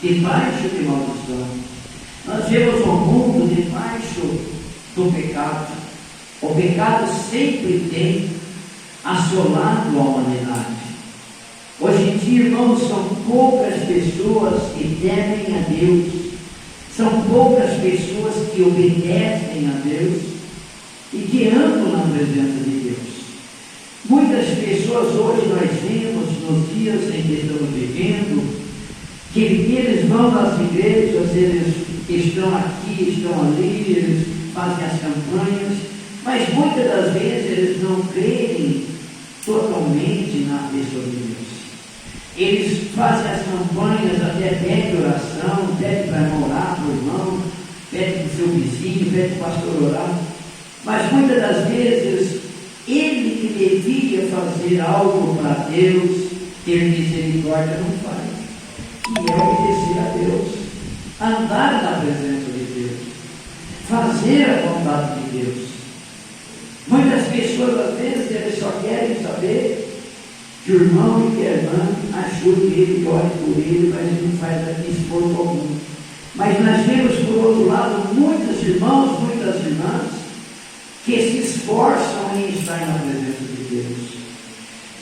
debaixo de maldição. Nós vemos um mundo debaixo do pecado. O pecado sempre tem assolado a humanidade. Hoje em dia, irmãos, são poucas pessoas que temem a Deus, são poucas pessoas que obedecem a Deus e que andam na presença de Deus. Muitas pessoas hoje nós vemos nos dias em que estamos vivendo, que eles vão nas igrejas, eles estão aqui, estão ali, eles fazem as campanhas, mas muitas das vezes eles não creem totalmente na pessoa de Deus. Eles fazem as campanhas, até pedem oração, pedem para orar para o irmão, pedem para o seu vizinho, pedem para o pastor orar, mas muitas das vezes ele que devia fazer algo para Deus, ter misericórdia, não faz. E é obedecer a Deus, andar na presença de Deus, fazer a vontade de Deus. Muitas pessoas, às vezes, eles só querem saber que o irmão e que a irmã ajude ele, que ore por ele, mas não faz esforço algum. Mas nós vemos, por outro lado, muitos irmãos, muitas irmãs, que se esforçam em estar na presença de Deus.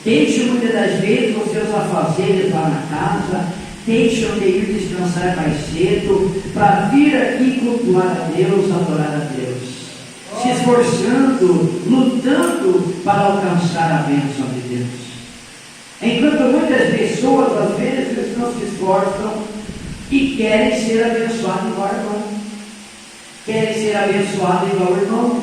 Deixam muitas das vezes os seus afazeres lá na casa, deixam de ir descansar mais cedo, para vir aqui cultuar a Deus, adorar a Deus. Se esforçando, lutando para alcançar a bênção de Deus. Enquanto muitas pessoas, às vezes, não se esforçam e querem ser abençoados igual ao irmão. Querem ser abençoados igual ao irmão.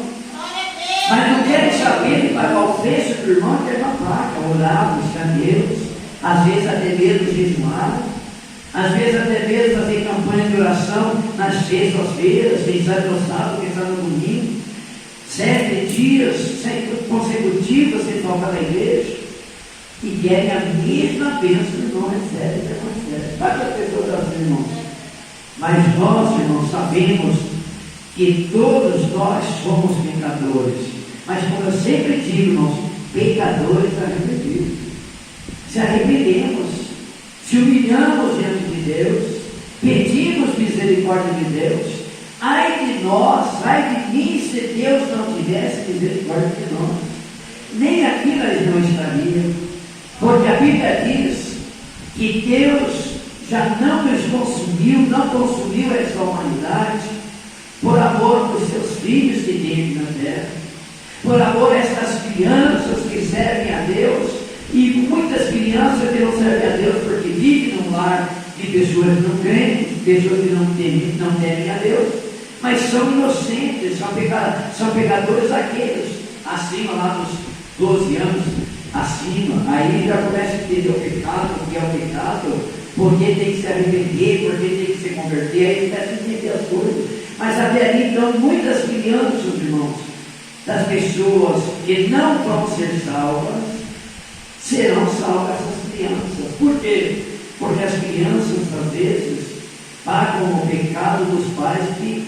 Mas não querem saber de pagar o preço do irmão que é uma placa, orar, buscar Deus, às vezes até mesmo jejuar, às vezes até mesmo fazer campanha de oração nas sextas-feiras, quem sabe no sábado, quem sabe no domingo, 7 dias consecutivos sem faltar na igreja, e querem a mesma bênção que o irmão recebe, que acontece. Várias pessoas assim, irmãos. Mas nós, irmãos, sabemos que todos nós somos pecadores. Mas como eu sempre digo, irmãos, pecadores arrependidos. Se arrependemos, se humilhamos diante de Deus, pedimos misericórdia de Deus. Ai de nós, ai de mim, se Deus não tivesse misericórdia de nós. Nem aqui nós não estaríamos. Porque a Bíblia diz que Deus já não nos consumiu, não consumiu essa humanidade, por amor dos seus filhos que teve na terra, por amor a essas crianças que servem a Deus, e muitas crianças que não servem a Deus porque vivem num lar de pessoas não crentes, pessoas que não temem a Deus, mas são inocentes, são pecadores aqueles, acima lá dos 12 anos, acima, aí já começa a entender o pecado, o que é o pecado, porque tem que se arrepender, porque tem que se converter, aí começa a entender as coisas. Mas até ali, então, muitas crianças, irmãos, das pessoas que não vão ser salvas, serão salvas essas crianças. Por quê? Porque as crianças, às vezes, pagam o pecado dos pais que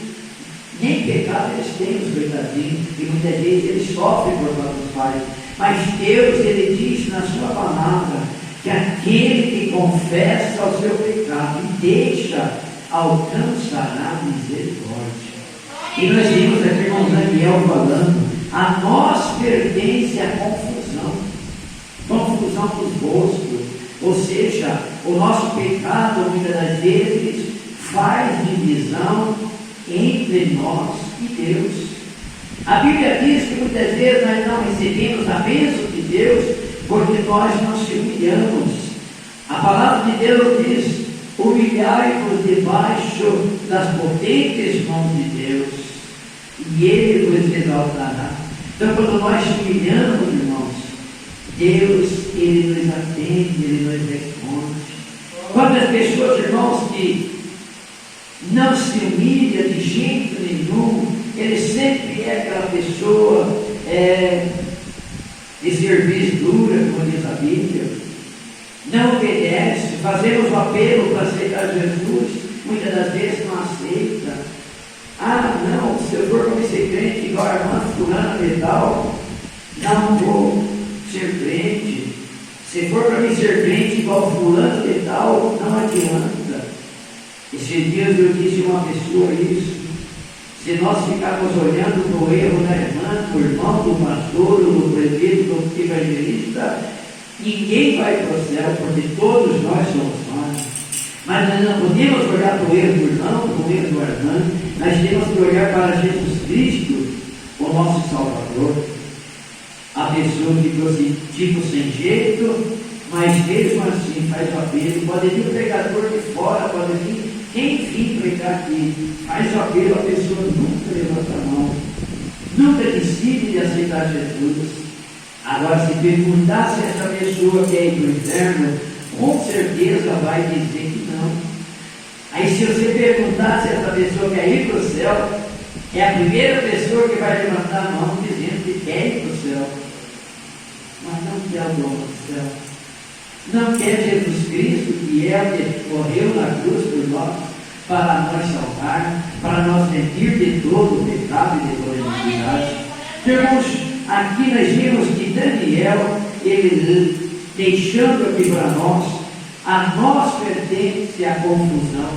nem pecado eles têm, os coitadinhos, e muitas vezes eles sofrem por causa dos pais. Mas Deus, Ele diz na sua palavra, que aquele que confessa o seu pecado e deixa, alcançará misericórdia. E nós vimos aqui, irmão Daniel falando, a nós pertence a confusão dos gostos, ou seja, o nosso pecado muitas das vezes faz divisão entre nós e Deus. A Bíblia diz que muitas vezes nós não recebemos a bênção de Deus porque nós não se humilhamos. A palavra de Deus diz: humilhai-vos debaixo das potentes mãos de Deus, e Ele vos exaltará. Então, quando nós se humilhamos, irmãos, Deus, Ele nos atende, Ele nos responde. Quantas pessoas, irmãos, que não se humilham de jeito nenhum, ele sempre é aquela pessoa de serviço dura, como diz a Bíblia, não obedece, fazemos o apelo para aceitar Jesus, muitas das vezes não aceita. Ah, não, se eu for para ser crente igual a irmã fulana de tal, não vou ser crente. Se for para mim ser crente igual fulano de tal, não adianta. Esses dias eu disse a uma pessoa isso. Se nós ficarmos olhando para o erro da irmã, do irmão, do pastor, do presbítero, do evangelista, ninguém vai para o céu, porque todos nós somos falhos. Mas nós não podemos olhar para o erro do irmão, para o erro do irmã, nós temos que olhar para Jesus Cristo, o nosso Salvador. A pessoa que trouxe tipo sem jeito, mas mesmo assim faz o apelo. Pode vir o pregador de fora, pode vir quem vir pregar aqui, faz o apelo, a pessoa nunca levanta a mão, nunca decide de aceitar Jesus. Agora, se perguntar se essa pessoa quer ir para o inferno, com certeza vai dizer que não. Aí, se você perguntar se essa pessoa quer ir para o céu, é a primeira pessoa que vai levantar a mão dizendo que quer ir para o céu, mas não quer o dono do céu. Não quer Jesus Cristo, que é o que morreu na cruz por nós, para nos salvar, para nos remir de todo o pecado e de toda a iniquidade. Irmãos, aqui nós vimos que Daniel, ele deixando aqui para nós, a nós pertence a confusão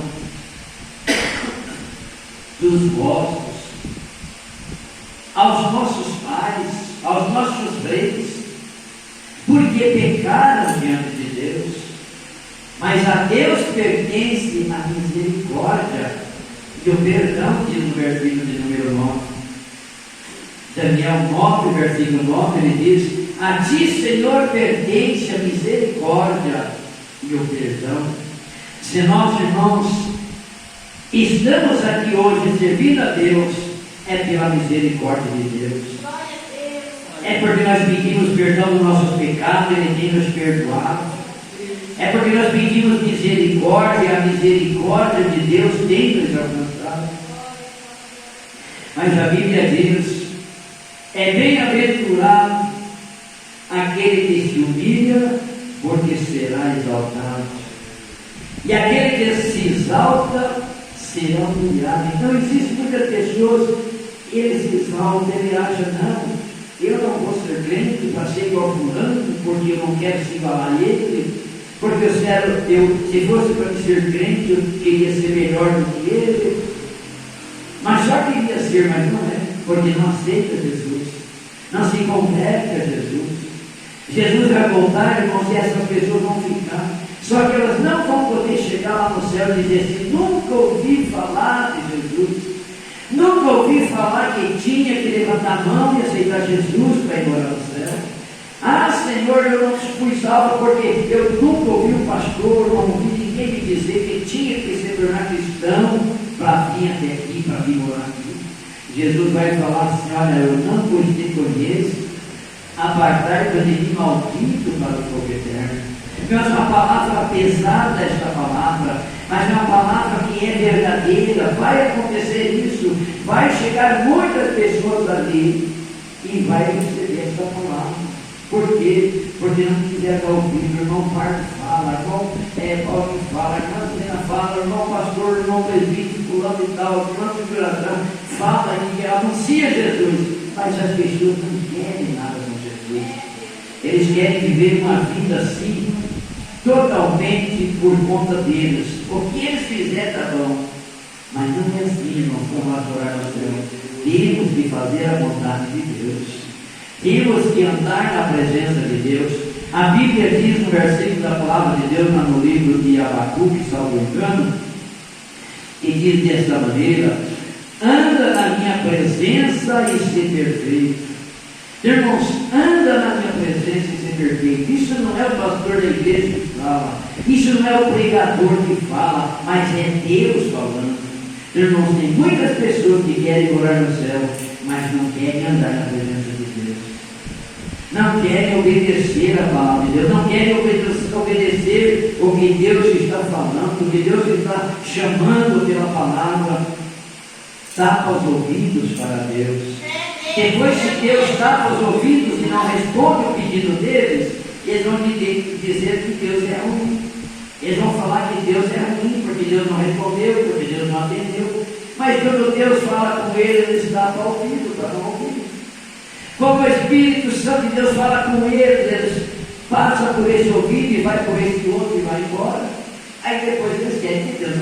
dos vossos, aos nossos pais, aos nossos reis, porque pecaram diante de Deus, mas a Deus pertence a misericórdia e o perdão, diz no versículo de número 9. Daniel 9, versículo 9, ele diz: a ti, Senhor, pertence a misericórdia e o perdão. Se nós, irmãos, estamos aqui hoje servindo a Deus, é pela misericórdia de Deus. É porque nós pedimos perdão dos nossos pecados, Ele tem nos perdoado. É porque nós pedimos misericórdia, a misericórdia de Deus tem nos alcançado. Mas a Bíblia diz: é bem-aventurado aquele que se humilha, porque será exaltado. E aquele que se exalta, será humilhado. Então existem muitas pessoas, eles se exaltam, ele acha, não, eu não vou ser crente para ser igual fulano, porque eu não quero se igualar a ele, porque se fosse para ser crente, eu queria ser melhor do que ele. Mas só queria ser, mas não é, porque não aceita Jesus, não se converte a Jesus. Jesus vai voltar, irmãos, e essas pessoas vão ficar, só que elas não vão poder chegar lá no céu e dizer assim: nunca ouvi falar de Jesus, nunca ouvi falar que tinha que levantar a mão e aceitar Jesus para ir morar no céu. Ah, Senhor, eu não fui salvo porque eu nunca ouvi um pastor, não ouvi ninguém me dizer que tinha que se tornar cristão para vir até aqui, para vir morar aqui. Jesus vai falar assim: olha, eu não te conheço, apartai-vos de mim, maldito, para o fogo eterno. Então, é uma palavra pesada, esta palavra, mas é uma palavra que é verdadeira. Vai acontecer isso, vai chegar muitas pessoas ali e vai receber essa palavra. Por quê? Porque não quiser dar ouvir. O irmão Parque fala, o irmão Paulo fala, a irmã Helena fala, o irmão pastor, o irmão presbítero, fulano e tal, o irmão de oração fala e anuncia Jesus, mas as pessoas não querem nada com Jesus. Eles querem viver uma vida assim, totalmente por conta deles. O que eles fizerem está bom, mas não é assim, irmão, como adorar no céu. Temos que fazer a vontade de Deus. Temos que andar na presença de Deus. A Bíblia diz no versículo da palavra de Deus, no livro de Abacuque, salvo engano, e diz desta maneira: anda na minha presença e ser perfeito. Irmãos, anda na minha presença e ser perfeito. Isso não é o pastor da igreja que fala, isso não é o pregador que fala, mas é Deus falando. Irmãos, tem muitas pessoas que querem morar no céu, mas não querem andar na presença de Deus, não querem obedecer a palavra de Deus, não querem obedecer o que Deus está falando, o que Deus está chamando pela palavra. Tapa os ouvidos para Deus. Depois, se Deus tapa os ouvidos e não responde o pedido deles, eles vão dizer que Deus é ruim. Eles vão falar que Deus é ruim, porque Deus não respondeu, porque Deus não atendeu. Mas quando Deus fala com eles, eles tapam o ouvido para não ouvir. Como o Espírito Santo de Deus fala com eles passam por esse ouvido e vai por esse outro e vai embora. Aí depois eles querem que Deus